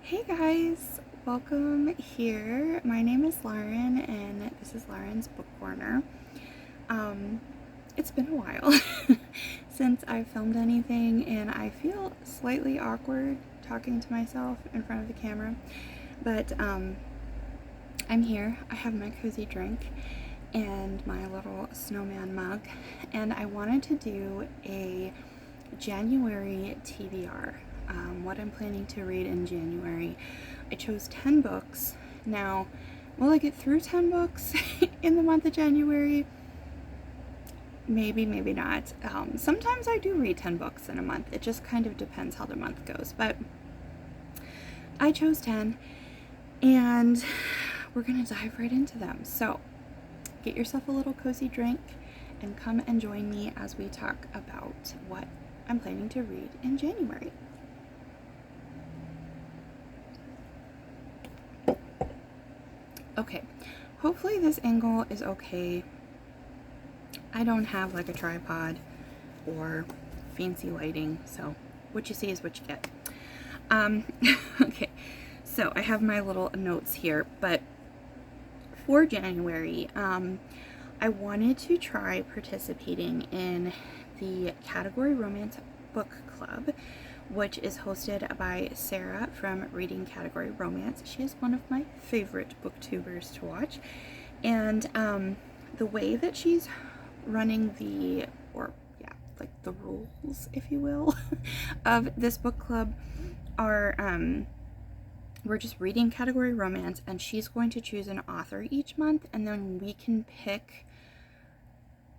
Hey guys, welcome here. My name is Lauren and this is Lauren's Book Corner. It's been a while since I filmed anything and I feel slightly awkward talking to myself in front of the camera, but I'm here. I have my cozy drink and my little snowman mug, and I wanted to do a January TBR. What I'm planning to read in January. I chose 10 books. Now, will I get through 10 books in the month of January? Maybe, maybe not. Sometimes I do read 10 books in a month. It just kind of depends how the month goes. But I chose 10, and we're going to dive right into them. So, get yourself a little cozy drink and come and join me as we talk about what I'm planning to read in January. Okay, hopefully this angle is okay. I don't have like a tripod or fancy lighting, so what you see is what you get. Okay, so I have my little notes here, but for January, I wanted to try participating in the Category Romance Book Club, which is hosted by Sarah from Reading Category Romance. She is one of my favorite booktubers to watch, and the way that she's running the rules, if you will, of this book club are we're just reading Category Romance, and she's going to choose an author each month, and then we can pick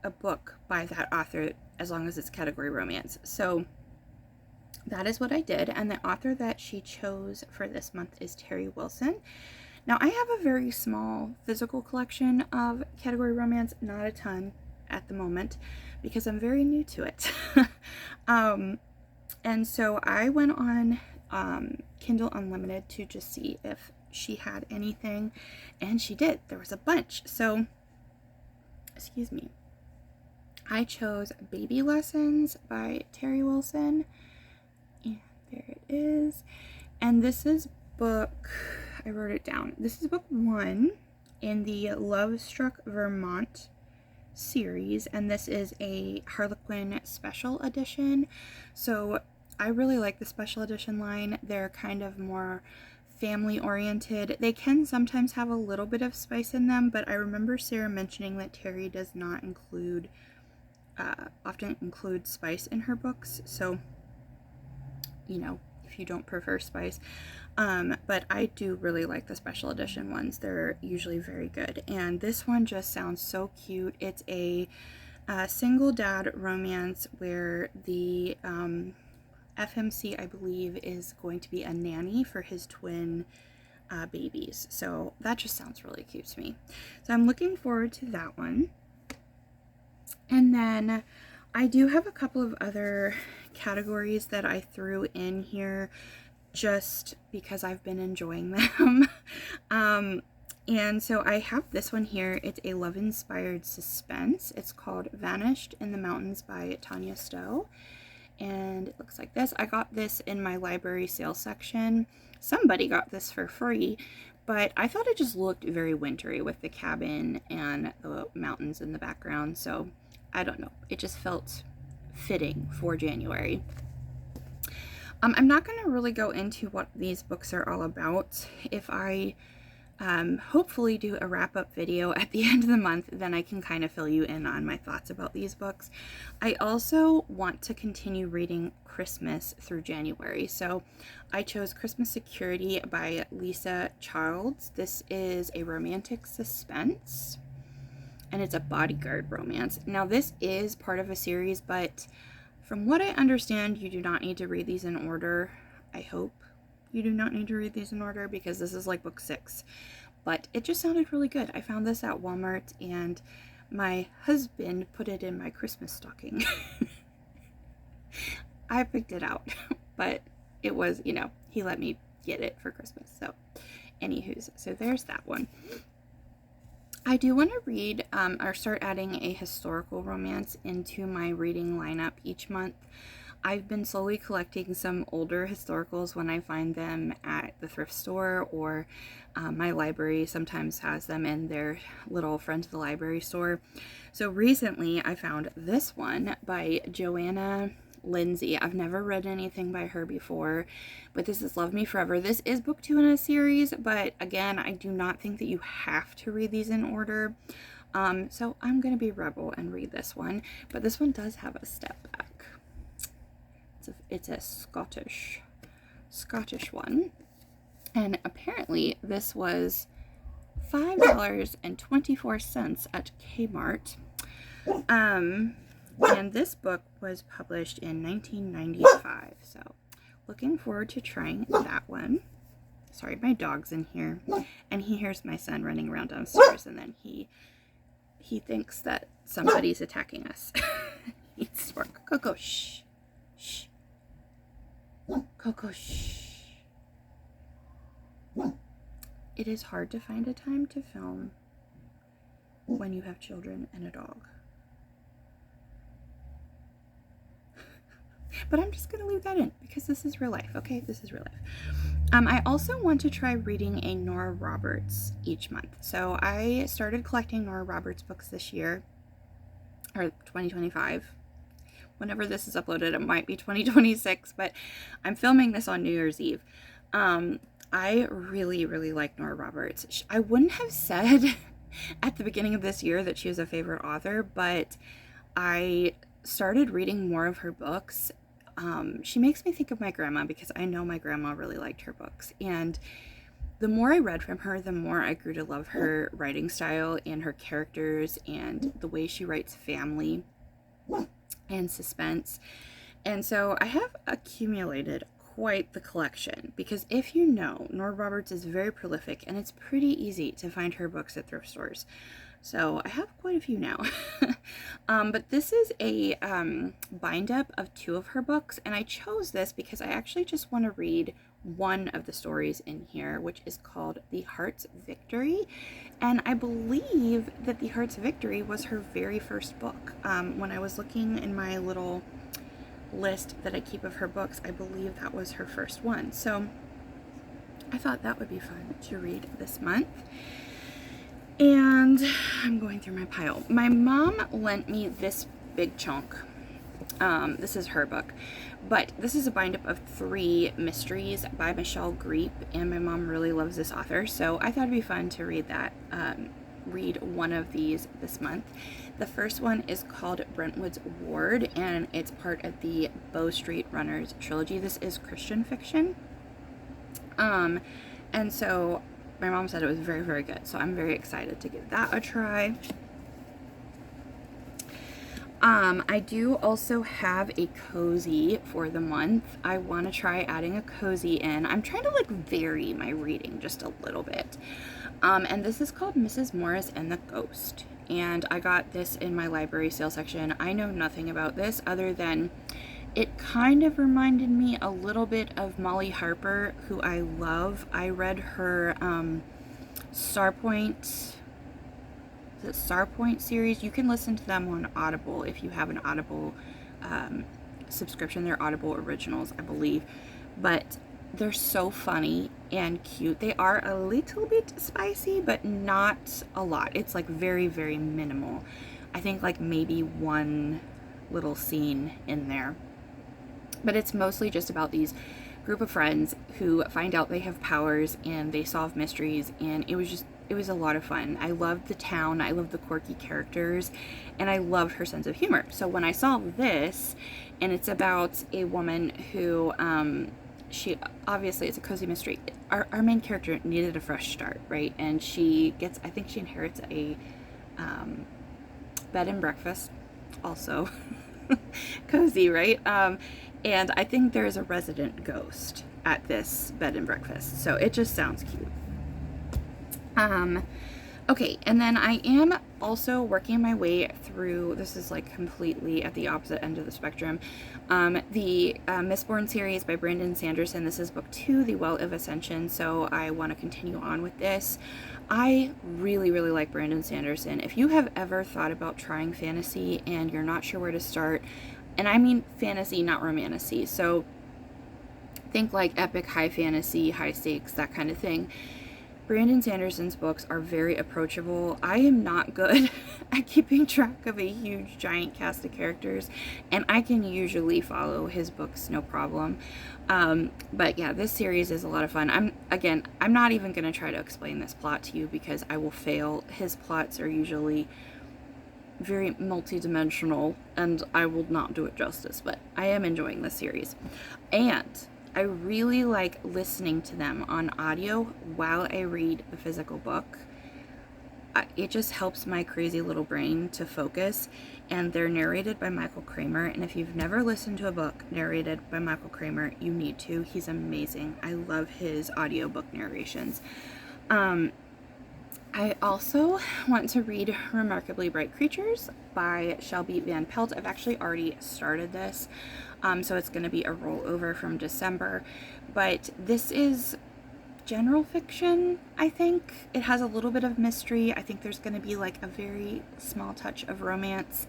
a book by that author as long as it's Category Romance. So that is what I did, and the author that she chose for this month is Terry Wilson. Now, I have a very small physical collection of Category Romance, not a ton at the moment, because I'm very new to it. And so I went on Kindle Unlimited to just see if she had anything, and she did. There was a bunch. So, excuse me. I chose Baby Lessons by Terry Wilson. And there it is. And this is book, I wrote it down. This is book 1 in the Love Struck Vermont series, and this is a Harlequin special edition. So I really like the special edition line. They're kind of more family oriented. They can sometimes have a little bit of spice in them, but I remember Sarah mentioning that Terry does not often include spice in her books, so you know, if you don't prefer spice. But I do really like the special edition ones. They're usually very good. And this one just sounds so cute. It's a single dad romance where the FMC, I believe, is going to be a nanny for his twin babies. So that just sounds really cute to me. So I'm looking forward to that one. And then I do have a couple of other categories that I threw in here just because I've been enjoying them. And so I have this one here. It's a love-inspired suspense. It's called Vanished in the Mountains by Tanya Stowe. And it looks like this. I got this in my library sale section. Somebody got this for free, but I thought it just looked very wintry with the cabin and the mountains in the background. So I don't know. It just felt fitting for January. I'm not going to really go into what these books are all about. If I hopefully do a wrap-up video at the end of the month, then I can kind of fill you in on my thoughts about these books. I also want to continue reading Christmas through January, so I chose Christmas Security by Lisa Childs. This is a romantic suspense, and it's a bodyguard romance. Now, this is part of a series, but from what I understand, you do not need to read these in order. I hope you do not need to read these in order, because this is like book 6. But it just sounded really good. I found this at Walmart, and my husband put it in my Christmas stocking. I picked it out, but it was, you know, he let me get it for Christmas. So, anywho's, so there's that one. I do want to read or start adding a historical romance into my reading lineup each month. I've been slowly collecting some older historicals when I find them at the thrift store, or my library sometimes has them in their little Friends of the Library store. So recently I found this one by Joanna Lindsay. I've never read anything by her before, but this is Love Me Forever. This is book 2 in a series, but again, I do not think that you have to read these in order. So I'm going to be rebel and read this one, but this one does have a step back. It's a Scottish one, and apparently this was $5.24 at Kmart. And this book was published in 1995, so looking forward to trying that one. Sorry, my dog's in here, and he hears my son running around downstairs, and then he thinks that somebody's attacking us. He's work. Coco, shh. Shh. Coco, shh. It is hard to find a time to film when you have children and a dog. But I'm just going to leave that in because this is real life, okay? This is real life. I also want to try reading a Nora Roberts each month. So I started collecting Nora Roberts books this year, or 2025. Whenever this is uploaded, it might be 2026, but I'm filming this on New Year's Eve. I really, really like Nora Roberts. I wouldn't have said at the beginning of this year that she was a favorite author, but I started reading more of her books. She makes me think of my grandma because I know my grandma really liked her books. And the more I read from her, the more I grew to love her writing style and her characters and the way she writes family and suspense. And so I have accumulated quite the collection because if you know, Nora Roberts is very prolific and it's pretty easy to find her books at thrift stores. So I have quite a few now. But this is a bind up of 2 of her books, and I chose this because I actually just want to read one of the stories in here, which is called The Heart's Victory. And I believe that The Heart's Victory was her very first book. When I was looking in my little list that I keep of her books, I believe that was her first one. So I thought that would be fun to read this month. And I'm going through my pile. My mom lent me this big chunk. This is her book, but this is a bind up of 3 mysteries by Michelle Greep, and my mom really loves this author, so I thought it'd be fun to read that. Read one of these this month. The first one is called Brentwood's Ward, and it's part of the Bow Street Runners trilogy. This is Christian fiction. And so my mom said it was very, very good, so I'm very excited to give that a try. I do also have a cozy for the month. I want to try adding a cozy in. I'm trying to like vary my reading just a little bit. And this is called Mrs. Morris and the Ghost. And I got this in my library sale section. I know nothing about this other than it kind of reminded me a little bit of Molly Harper, who I love. I read her Starpoint series. You can listen to them on Audible if you have an Audible subscription. They're Audible originals, I believe. But they're so funny and cute. They are a little bit spicy, but not a lot. It's like very, very minimal. I think like maybe one little scene in there. But it's mostly just about these group of friends who find out they have powers and they solve mysteries, and it was a lot of fun. I loved the town, I loved the quirky characters, and I loved her sense of humor. So when I saw this, and it's about a woman who, she obviously, it's a cozy mystery. Our main character needed a fresh start, right? And she gets, I think she inherits a bed and breakfast, also cozy, right? And I think there's a resident ghost at this bed and breakfast, so it just sounds cute. Okay, and then I am also working my way through, this is like completely at the opposite end of the spectrum, the Mistborn series by Brandon Sanderson. This is book 2, The Well of Ascension, so I want to continue on with this. I really, really like Brandon Sanderson. If you have ever thought about trying fantasy and you're not sure where to start, and I mean fantasy, not romantasy. So think like epic, high fantasy, high stakes, that kind of thing. Brandon Sanderson's books are very approachable. I am not good at keeping track of a huge giant cast of characters, and I can usually follow his books no problem. But yeah, this series is a lot of fun. I'm not even going to try to explain this plot to you because I will fail. His plots are usually very multi-dimensional and I will not do it justice, but I am enjoying this series. And I really like listening to them on audio while I read the physical book. It just helps my crazy little brain to focus, and they're narrated by Michael Kramer, and if you've never listened to a book narrated by Michael Kramer, you need to. He's amazing. I love his audiobook narrations. I also want to read Remarkably Bright Creatures by Shelby Van Pelt. I've actually already started this, so it's going to be a rollover from December. But this is general fiction, I think. It has a little bit of mystery. I think there's going to be like a very small touch of romance,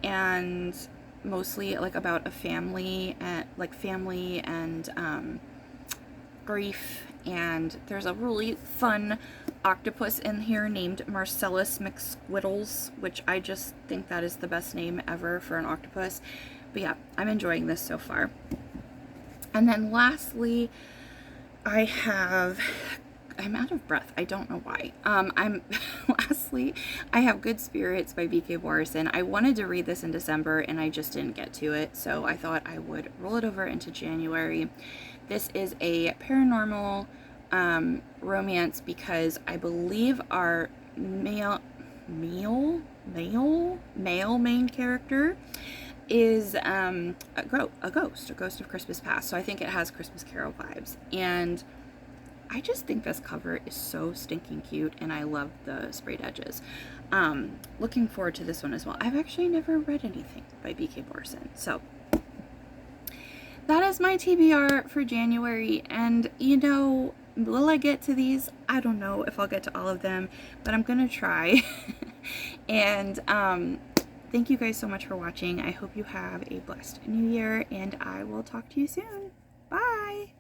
and mostly like about a family and grief. And there's a really fun octopus in here named Marcellus McSquiddles, which I just think that is the best name ever for an octopus. But yeah, I'm enjoying this so far. And then lastly, I'm out of breath. I don't know why. Lastly, I have Good Spirits by B.K. Morrison. I wanted to read this in December and I just didn't get to it, so I thought I would roll it over into January. This is a paranormal romance because I believe our male main character is a ghost of Christmas Past. So I think it has Christmas Carol vibes, and I just think this cover is so stinking cute, and I love the sprayed edges. Looking forward to this one as well. I've actually never read anything by B.K. Morrison, so that is my TBR for January. And you know, will I get to these? I don't know if I'll get to all of them, but I'm gonna try. And thank you guys so much for watching. I hope you have a blessed new year, and I will talk to you soon. Bye!